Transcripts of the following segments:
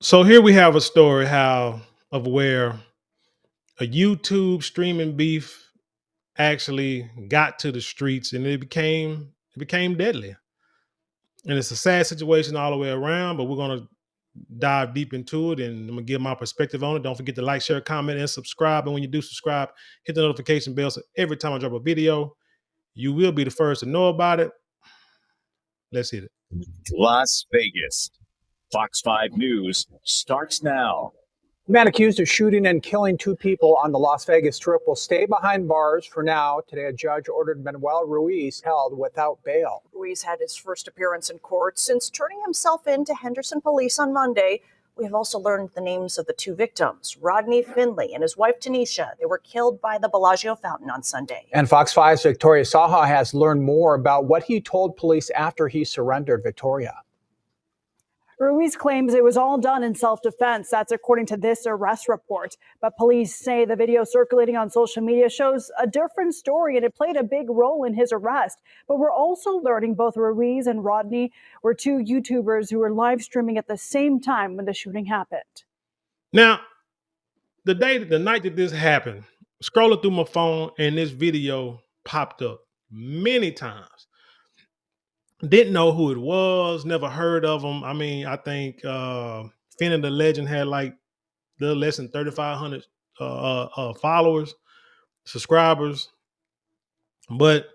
So here we have a story how of where a YouTube streaming beef actually got to the streets and it became deadly. And it's a sad situation all the way around, but we're gonna dive deep into it and I'm gonna give my perspective on it. Don't forget to like, share, comment, and subscribe. And when you do subscribe, hit the notification bell so every time I drop a video, you will be the first to know about it. Let's hit it. Las Vegas. Fox 5 News starts now. The man accused of shooting and killing two people on the Las Vegas Strip will stay behind bars for now. Today, a judge ordered Manuel Ruiz held without bail. Ruiz had his first appearance in court since turning himself in to Henderson police on Monday. We have also learned the names of the two victims, Rodney Finley and his wife, Tanisha. They were killed by the Bellagio fountain on Sunday. And Fox 5's Victoria Saha has learned more about what he told police after he surrendered. Victoria. Ruiz claims it was all done in self-defense. That's according to this arrest report. But police say the video circulating on social media shows a different story, and it played a big role in his arrest. But we're also learning both Ruiz and Rodney were two YouTubers who were live streaming at the same time when the shooting happened. Now, the night that this happened, scrolling through my phone and this video popped up many times. Didn't know who it was, never heard of him. I mean, I think Finny the Legend had like the less than 3,500 followers, subscribers, but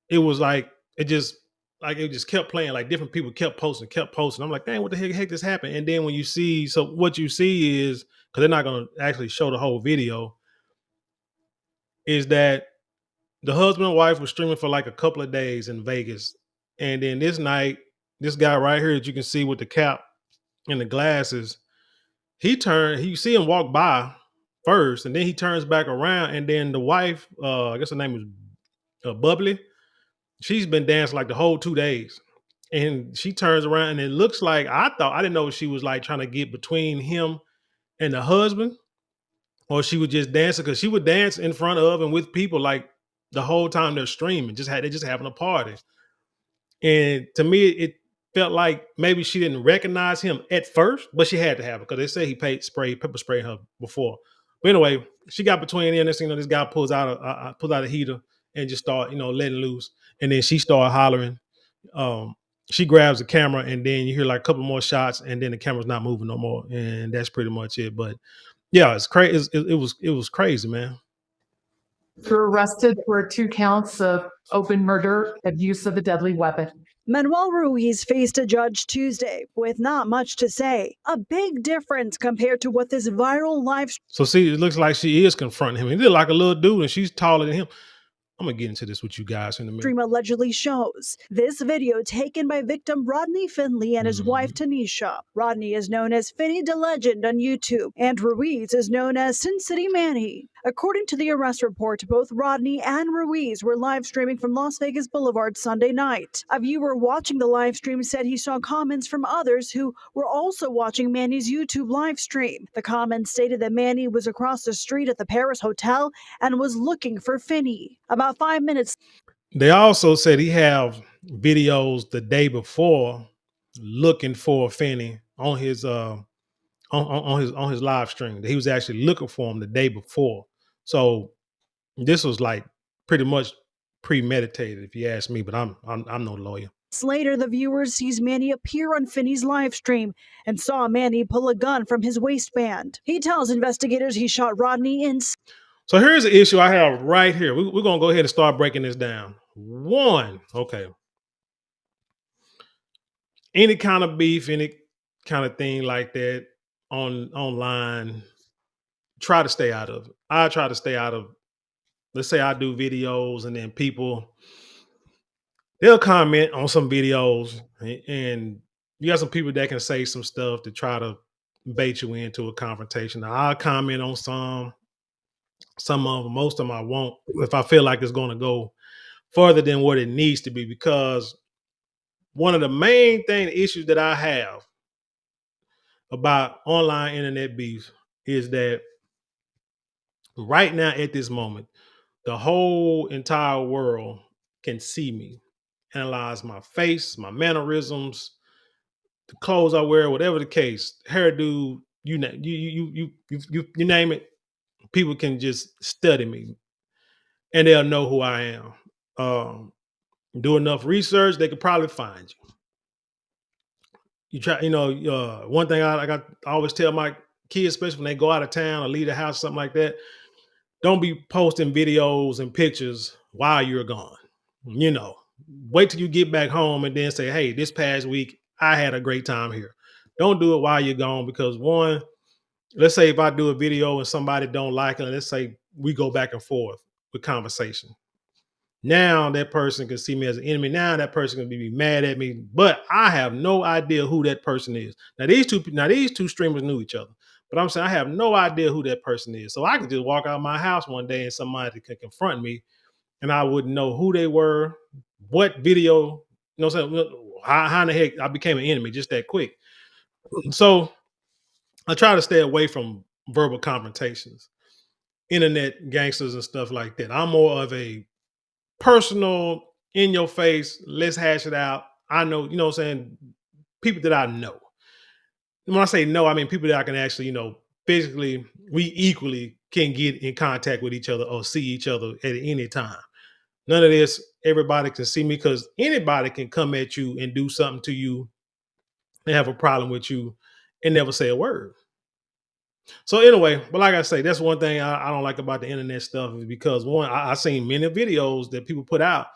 it was like it just kept playing. Like different people kept posting. I'm like, dang, what the heck just happened? And then when you see, so what you see is because they're not going to actually show the whole video, is that the husband and wife was streaming for like a couple of days in Vegas. And then this night, this guy right here that you can see with the cap and the glasses, you see him walk by first, and then he turns back around, and then the wife, I guess her name is Bubbly, she's been dancing like the whole 2 days. And she turns around and it looks like, I didn't know if she was like trying to get between him and the husband, or she was just dancing because she would dance in front of and with people like the whole time they're streaming, they're just having a party. And to me, it felt like maybe she didn't recognize him at first, but she had to have it because they say he pepper spray her before. But anyway, she got between there, and this guy pulls out a heater and just start letting loose. And then she started hollering. She grabs the camera, and then you hear like a couple more shots, and then the camera's not moving no more, and that's pretty much it. But yeah, it's crazy. It was crazy, man. You're arrested for 2 counts of open murder and use of a deadly weapon. Manuel Ruiz faced a judge Tuesday with not much to say. A big difference compared to what this viral live. So see, it looks like she is confronting him. He look like a little dude, and she's taller than him. I'm gonna get into this with you guys in a minute. Stream allegedly shows. This video taken by victim Rodney Finley and his wife Tanisha. Rodney is known as Finny the Legend on YouTube, and Ruiz is known as Sin City Manny. According to the arrest report, both Rodney and Ruiz were live streaming from Las Vegas Boulevard Sunday night. A viewer watching the live stream said he saw comments from others who were also watching Manny's YouTube live stream. The comments stated that Manny was across the street at the Paris Hotel and was looking for Finny. About 5 minutes. They also said he have videos the day before looking for Finny on his on his live stream. He was actually looking for him the day before. So this was like pretty much premeditated, if you ask me. But I'm no lawyer. Later, the viewer sees Manny appear on Finny's live stream and saw Manny pull a gun from his waistband. He tells investigators he shot Rodney in. So here's the issue I have right here. We're going to go ahead and start breaking this down. One, okay. Any kind of beef, any kind of thing like that online, try to stay out of it. I try to stay out of, let's say I do videos and then people, they'll comment on some videos and you got some people that can say some stuff to try to bait you into a confrontation. Now, I'll comment on some of them, most of them I won't, if I feel like it's going to go further than what it needs to be, because one of the main issues that I have about online internet beef is that right now at this moment, the whole entire world can see me, analyze my face, my mannerisms, the clothes I wear, whatever the case, hairdo, you name it. People can just study me and they'll know who I am. Do enough research, they could probably find you. You try, one thing I always tell my kids, especially when they go out of town or leave the house, something like that, don't be posting videos and pictures while you're gone. Wait till you get back home and then say, hey, this past week, I had a great time here. Don't do it while you're gone because one, let's say if I do a video and somebody don't like it, let's say we go back and forth with conversation. Now that person can see me as an enemy. Now that person can be mad at me, but I have no idea who that person is. Now these two streamers knew each other, but I'm saying I have no idea who that person is. So I could just walk out of my house one day and somebody could confront me, and I wouldn't know who they were, what video. How in the heck I became an enemy just that quick. So I try to stay away from verbal confrontations, internet gangsters and stuff like that. I'm more of a personal, in your face, let's hash it out. I know, people that I know. When I say no, I mean people that I can actually, physically, we equally can get in contact with each other or see each other at any time. None of this, everybody can see me because anybody can come at you and do something to you and have a problem with you and never say a word. So anyway, but like I say, that's one thing I don't like about the internet stuff is because one, I seen many videos that people put out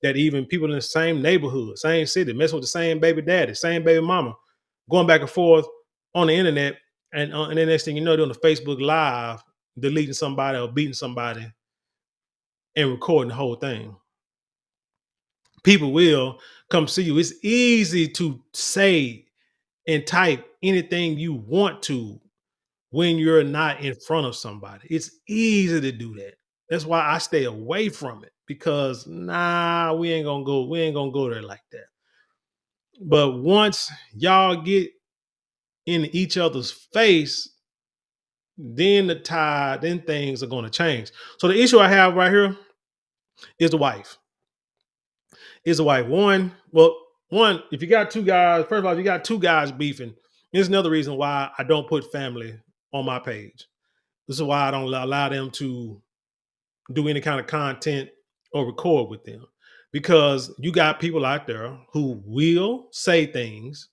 that even people in the same neighborhood, same city, messing with the same baby daddy, same baby mama, going back and forth on the internet, and then next thing you know, doing the Facebook Live, deleting somebody or beating somebody and recording the whole thing. People will come see you. It's easy to say and type anything you want to when you're not in front of somebody. It's easy to do that. That's why I stay away from it because we ain't gonna go there like that. But once y'all get in each other's face, then then things are gonna change. So the issue I have right here is the wife. One, if you got two guys, first of all, if you got two guys beefing, here's another reason why I don't put family on my page. This is why I don't allow them to do any kind of content or record with them, because you got people out there who will say things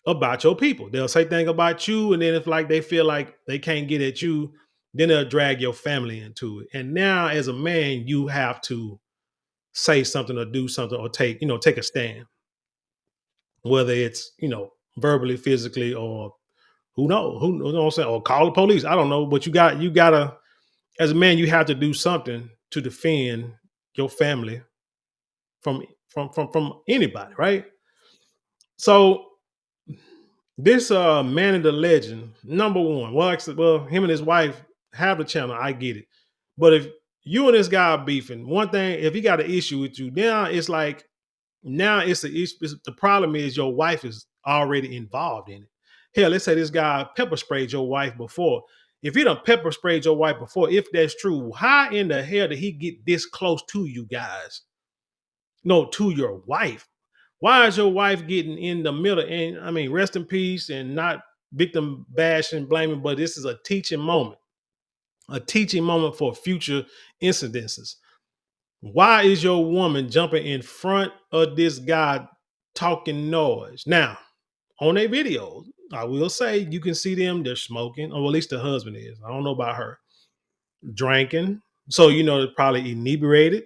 about your people. They'll say things about you, and then if like they feel like they can't get at you, then they'll drag your family into it. And now as a man, you have to say something or do something or take a stand, whether it's, verbally, physically, or who knows, who know what I'm saying, or call the police. I don't know, but you gotta, as a man, you have to do something to defend your family from anybody, right? So this Manny the Legend, number one. Well, him and his wife have the channel. I get it, but if you and this guy are beefing, one thing, if he got an issue with you, now it's like it's the issue. The problem is your wife is already involved in it. Hell, let's say this guy pepper sprayed your wife before. If he done pepper sprayed your wife before, if that's true, how in the hell did he get this close to you guys? No, to your wife. Why is your wife getting in the middle? And I mean, rest in peace and not victim bashing, blaming, but this is a teaching moment for future incidences. Why is your woman jumping in front of this guy talking noise? Now, on their videos, I will say you can see them, they're smoking, or at least the husband is. I don't know about her. Drinking. So, they're probably inebriated.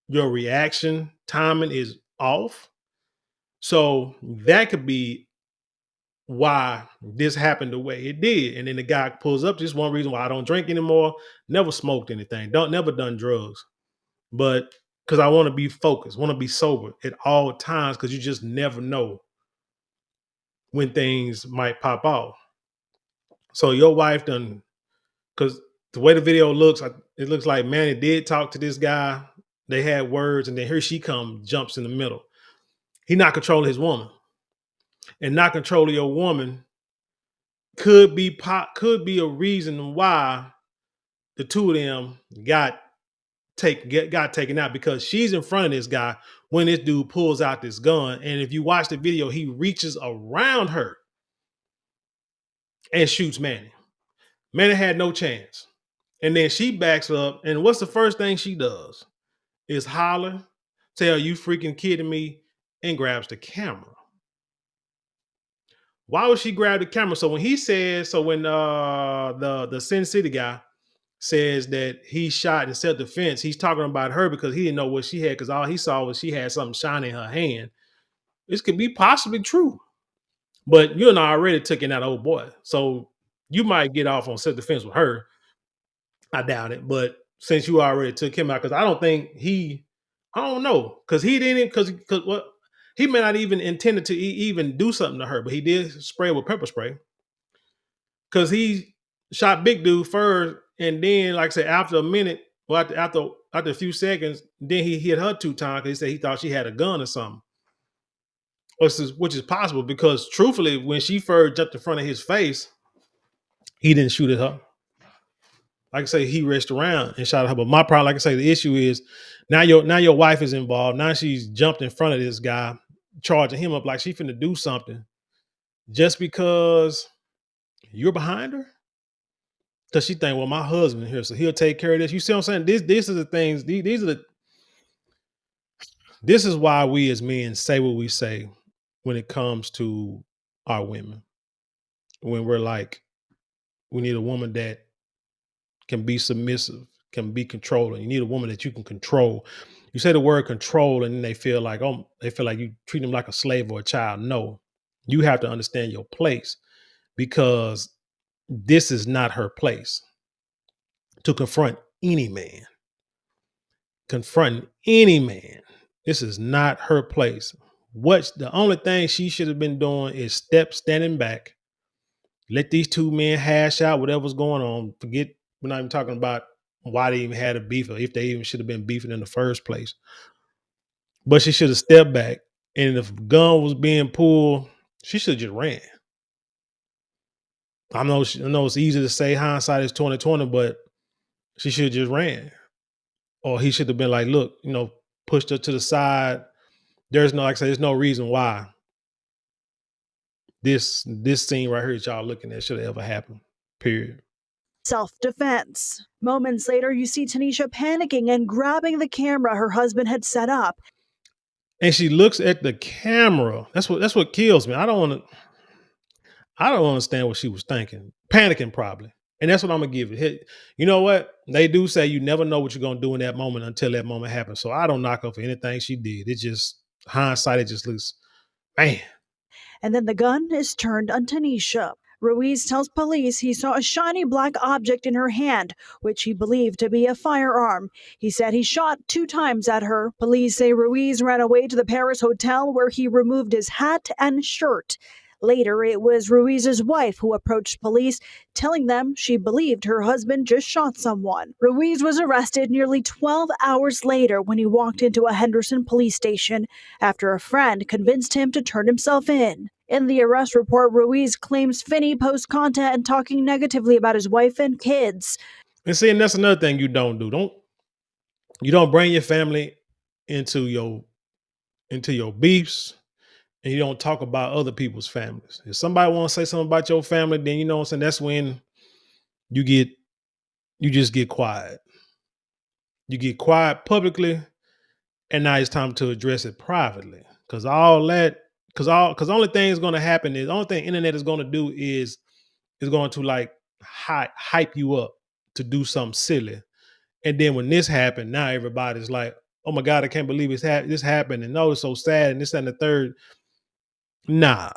Your reaction timing is off. So that could be why this happened the way it did. And then the guy pulls up. This is one reason why I don't drink anymore. Never smoked anything. Never done drugs. But because I want to be focused, want to be sober at all times, because you just never know when things might pop off. So your wife done, because the way the video looks, it looks like Manny did talk to this guy. They had words, and then here she jumps in the middle. He not controlling his woman, and not controlling your woman could be a reason why the two of them got taken out, because she's in front of this guy when this dude pulls out this gun. And if you watch the video, he reaches around her and shoots Manny. Manny had no chance. And then she backs up. And what's the first thing she does? Is holler, tell you freaking kidding me, and grabs the camera. Why would she grab the camera? So when he says, so when the Sin City guy says that he shot in self-defense, he's talking about her because he didn't know what she had, because all he saw was she had something shiny in her hand. This could be possibly true. But you and I already took in that old boy. So you might get off on self-defense with her. I doubt it. But since you already took him out, because I don't think I don't know. Because he didn't, because what he may not even intended to even do something to her, but he did spray with pepper spray. Because he shot big dude first, and then, like I said, after a minute, well, after a few seconds, then he hit her 2 times because he said he thought she had a gun or something. Which is possible, because truthfully, when she first jumped in front of his face, he didn't shoot at her. Like I say, he reached around and shot at her. But my problem, like I say, the issue is now your wife is involved. Now she's jumped in front of this guy, charging him up like she finna do something just because you're behind her. Because she think, well, my husband here, so he'll take care of this. You see what I'm saying? This is the things. This is why we as men say what we say when it comes to our women. When we're like, we need a woman that can be submissive, can be controlling. You need a woman that you can control. You say the word control, and then they feel like you treat them like a slave or a child. No, you have to understand your place, because this is not her place to confront any man. Confronting any man. This is not her place. The only thing she should have been doing is standing back, let these 2 men hash out whatever's going on. Forget, we're not even talking about why they even had a beef, or if they even should have been beefing in the first place. But she should have stepped back, and if a gun was being pulled, she should have just ran. I know it's easy to say hindsight is 2020, but she should have just ran. Or he should have been like, look, pushed her to the side. There's no, like I said, there's no reason why this scene right here that y'all looking at should have ever happened. Period. Self-defense. Moments later, you see Tanisha panicking and grabbing the camera her husband had set up. And she looks at the camera. That's what kills me. I don't understand what she was thinking. Panicking probably. And that's what I'm gonna give it. You know what? They do say you never know what you're gonna do in that moment until that moment happens. So I don't knock her for anything she did. It's just hindsight, it just looks, man. And then the gun is turned on Tanisha. Ruiz tells police he saw a shiny black object in her hand, which he believed to be a firearm. He said he shot 2 times at her. Police say Ruiz ran away to the Paris hotel where he removed his hat and shirt. Later, it was Ruiz's wife who approached police, telling them she believed her husband just shot someone. Ruiz was arrested nearly 12 hours later when he walked into a Henderson police station after a friend convinced him to turn himself in. In the arrest report, Ruiz claims Finny posts content talking negatively about his wife and kids. And see, and that's another thing you don't do. You don't bring your family into your beefs. And you don't talk about other people's families. If somebody wants to say something about your family, then you know what I'm saying, that's when you just get quiet. You get quiet publicly, and now it's time to address it privately. Because the only thing is going to happen is, the only thing internet is going to do is going to like hype you up to do something silly. And then when this happened, now everybody's like, oh my God, I can't believe this happened. And no, it's so sad. And this and the third. Nah,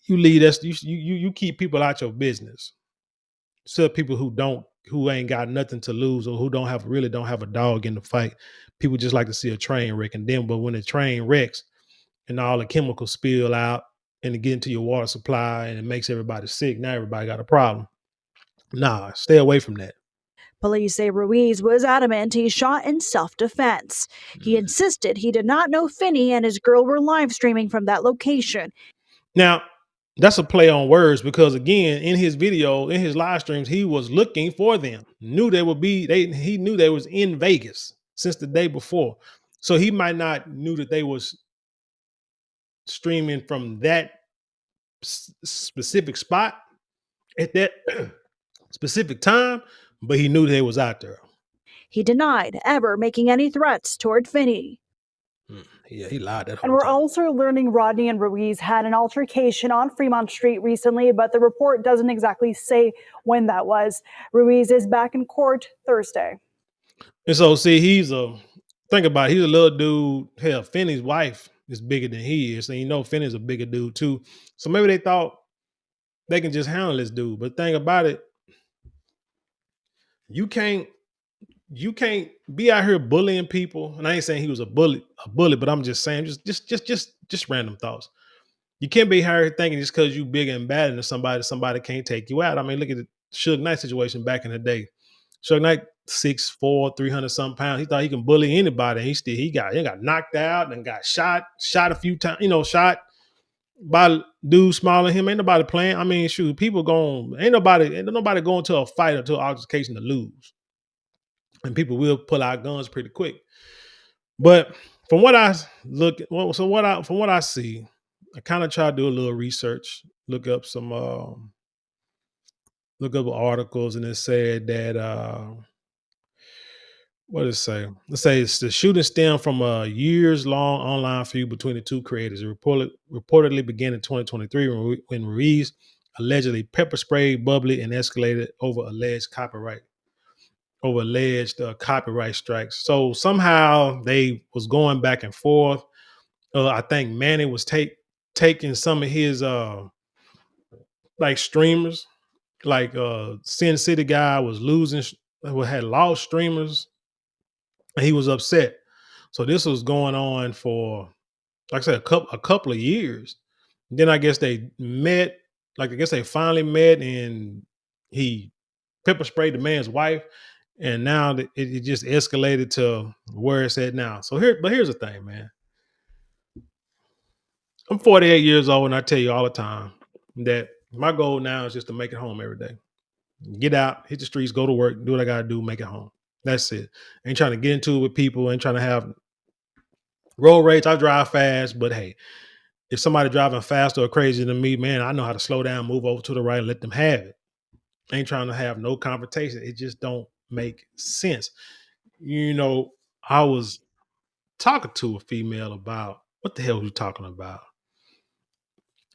you leave us. You keep people out your business. So people who ain't got nothing to lose, or who don't have a dog in the fight. People just like to see a train wreck, and then, but when the train wrecks and all the chemicals spill out and it get into your water supply and it makes everybody sick, now everybody got a problem. Nah, stay away from that. Police say Ruiz was adamant he shot in self-defense. He insisted he did not know Finny and his girl were live streaming from that location. Now, that's a play on words, because again, in his video, in his live streams, he was looking for them. He knew they was in Vegas since the day before. So he might not knew that they was streaming from that specific spot at that specific time, but he knew they was out there. He denied ever making any threats toward Finney. Yeah, he lied that whole And we're time. also learning Rodney and Ruiz had an altercation on Fremont Street recently, but the report doesn't exactly say when that was. Ruiz is back in court Thursday. And so, see, think about it, he's a little dude. Hell, Finney's wife is bigger than he is. And you know, Finney's a bigger dude too. So maybe they thought they can just handle this dude. But think about it, you can't be out here bullying people. And I ain't saying he was a bully, but I'm just saying, just random thoughts. You can't be out here thinking just because you bigger and badder than somebody can't take you out. I mean, look at the Suge Knight situation back in the day. Suge Knight, 6'4", 300 some pounds. He thought he can bully anybody. He got knocked out and got shot a few times. Shot by dudes smaller than him. Ain't nobody playing. I mean, shoot, ain't nobody going to a fight or to an altercation to lose. And people will pull out guns pretty quick. But from what I see, I kind of try to do a little research, look up articles, and it said that what does it say? Let's say it's the shooting stemmed from a years-long online feud between the two creators. It reportedly began in 2023 when Ruiz allegedly pepper sprayed Bubbly and escalated over alleged copyright strikes. So somehow they was going back and forth. I think Manny was taking some of his like streamers, like Sin City guy was had lost streamers, and he was upset. So this was going on for, like I said, a couple of years. Then I guess they met. I guess they finally met, and he pepper sprayed the man's wife, and now it just escalated to where it's at now. So here's the thing, man. I'm 48 years old, and I tell you all the time that my goal now is just to make it home every day. Get out, hit the streets, go to work, do what I gotta do, make it home. That's it. Ain't trying to get into it with people, ain't trying to have road rage. I drive fast, but hey, if somebody driving faster or crazier than me, man, I know how to slow down, move over to the right, and let them have it. Ain't trying to have no confrontation. It just don't make sense. I was talking to a female about what the hell was we talking about?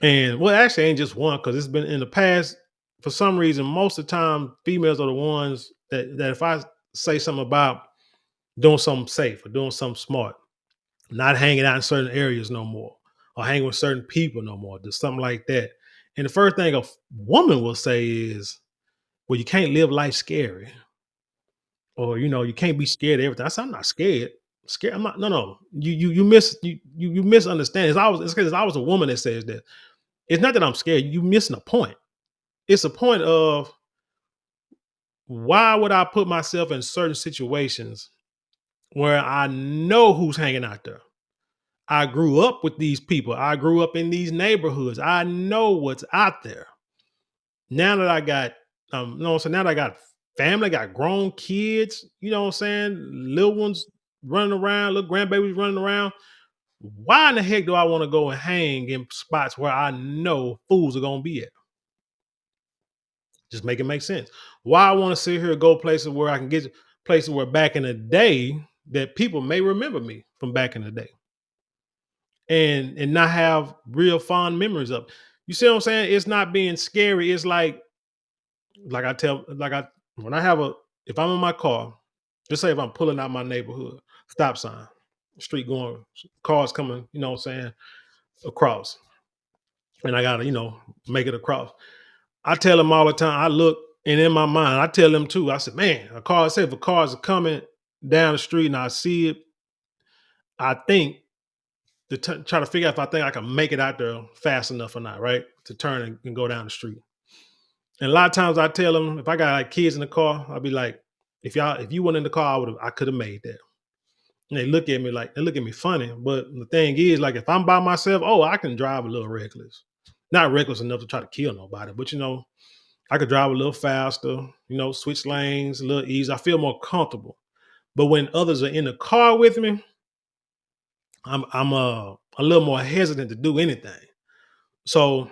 And well, actually ain't just one, because it's been in the past, for some reason, most of the time, females are the ones that if I say something about doing something safe or doing something smart, not hanging out in certain areas no more, or hanging with certain people no more, just something like that. And the first thing a woman will say is, well, you can't live life scary. Or, you can't be scared of everything. I said, I'm not scared. Scared. I'm not, no. You misunderstand. It's because I was a woman that says that. It's not that I'm scared. You missing a point. It's a point of, why would I put myself in certain situations where I know who's hanging out there? I grew up with these people. I grew up in these neighborhoods. I know what's out there. Now that I got, so now that I got family, got grown kids, you know what I'm saying? Little ones running around, little grandbabies running around. Why in the heck do I want to go and hang in spots where I know fools are going to be at? Just make it make sense. Why I want to sit here and go places where I can get places where back in the day that people may remember me from back in the day, and not have real fond memories of. You see what I'm saying? It's not being scary. It's like when if I'm in my car, just say if I'm pulling out my neighborhood, stop sign, street going, cars coming, you know what I'm saying, across, and I gotta, make it across. I tell them all the time, I look, and in my mind, I tell them too, I said, man, if a cars are coming down the street and I see it, I think to try to figure out if I think I can make it out there fast enough or not, right? To turn and go down the street. And a lot of times I tell them, if I got like kids in the car, I'll be like, if you weren't in the car, I could have made that. And they look at me funny. But the thing is, like, if I'm by myself, I can drive a little reckless. Not reckless enough to try to kill nobody, but I could drive a little faster, switch lanes a little easier. I feel more comfortable. But when others are in the car with me, I'm a little more hesitant to do anything. So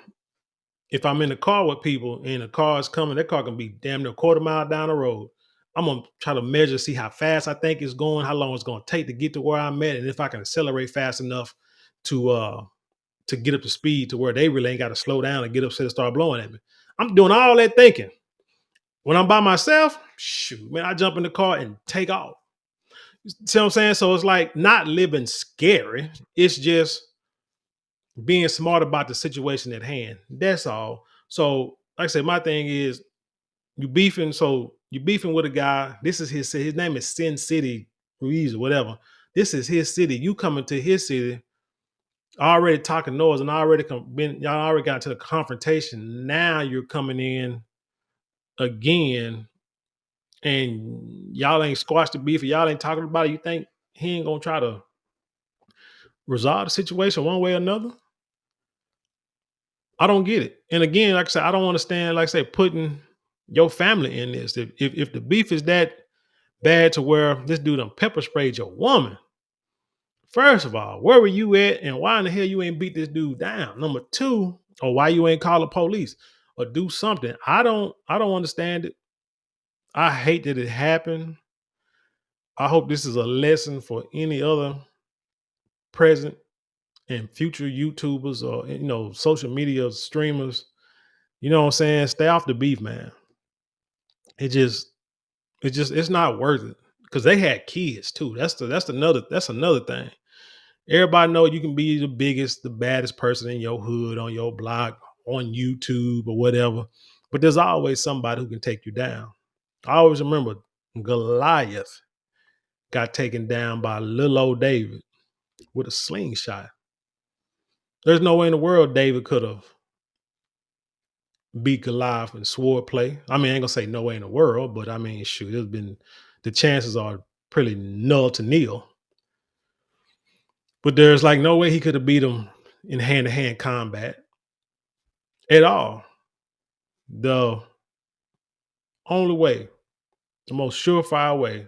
if I'm in the car with people and the car is coming, that car can be damn near a quarter mile down the road. I'm gonna try to measure, see how fast I think it's going, how long it's gonna take to get to where I'm at, and if I can accelerate fast enough to get up to speed to where they really ain't got to slow down and get upset and start blowing at me. I'm doing all that thinking. When I'm by myself, shoot, man, I jump in the car and take off. See what I'm saying? So it's like not living scary. It's just being smart about the situation at hand. That's all. So, like I said, my thing is you beefing. So you beefing with a guy. This is his name is Sin City Ruiz or whatever. This is his city. You coming to his city, already talking noise, and y'all already got to the confrontation. Now you're coming in again, and y'all ain't squashed the beef. Or y'all ain't talking about it. You think he ain't gonna try to resolve the situation one way or another? I don't get it. And again, like I said, I don't understand, like I said, putting your family in this. If the beef is that bad to where this dude done pepper sprayed your woman, first of all, where were you at and why in the hell you ain't beat this dude down? Number two, or why you ain't call the police or do something. I don't understand it. I hate that it happened. I hope this is a lesson for any other present and future YouTubers or social media streamers. You know what I'm saying? Stay off the beef, man. It just it's not worth it because they had kids too. That's another thing. Everybody know you can be the biggest, the baddest person in your hood, on your block, on YouTube or whatever, but there's always somebody who can take you down. I always remember Goliath got taken down by little old David with a slingshot. There's no way in the world David could have beat Goliath in sword play. I mean, I ain't gonna say no way in the world, but I mean, shoot, the chances are pretty null to nil. But there's like no way he could have beat him in hand-to-hand combat at all. The only way, the most surefire way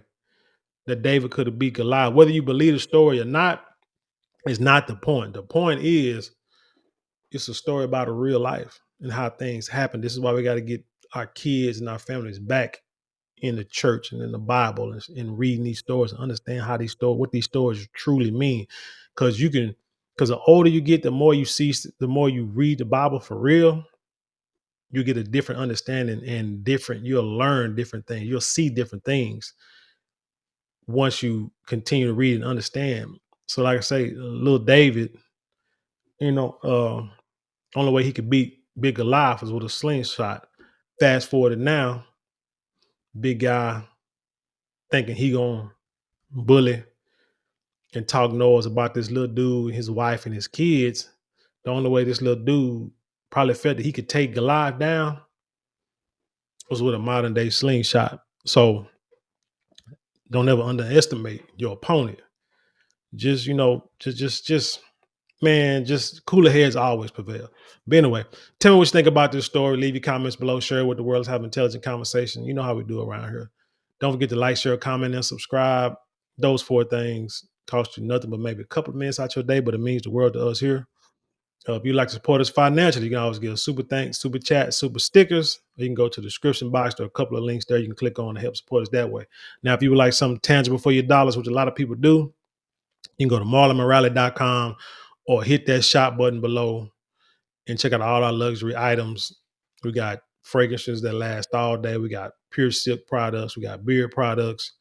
that David could have beat Goliath, whether you believe the story or not, is not the point. The point is it's a story about a real life and how things happen. This is why we got to get our kids and our families back in the church and in the Bible and reading these stories and understand how what these stories truly mean. Because the older you get, the more you see, the more you read the Bible for real, you get a different understanding and you'll learn different things. You'll see different things once you continue to read and understand. So like I say, little David, only way he could beat Big Goliath was with a slingshot. Fast forward to now, big guy thinking he gonna bully and talk noise about this little dude, his wife and his kids. The only way this little dude probably felt that he could take Goliath down was with a modern day slingshot. So don't ever underestimate your opponent. Just, man, just cooler heads always prevail. But anyway, tell me what you think about this story. Leave your comments below. Share it with the world. Let's have intelligent conversation. You know how we do around here. Don't forget to like, share, comment, and subscribe. Those 4 things cost you nothing but maybe a couple of minutes out your day, but it means the world to us here. If you'd like to support us financially, you can always give a super thanks, super chat, super stickers. You can go to the description box. There are a couple of links there you can click on to help support us that way. Now, if you would like something tangible for your dollars, which a lot of people do, you can go to marlonmorale.com or hit that shop button below and check out all our luxury items. We got fragrances that last all day. We got pure silk products. We got beard products,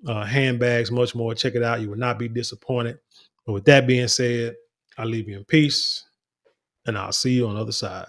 handbags, much more. Check it out. You will not be disappointed. But with that being said, I'll leave you in peace, and I'll see you on the other side.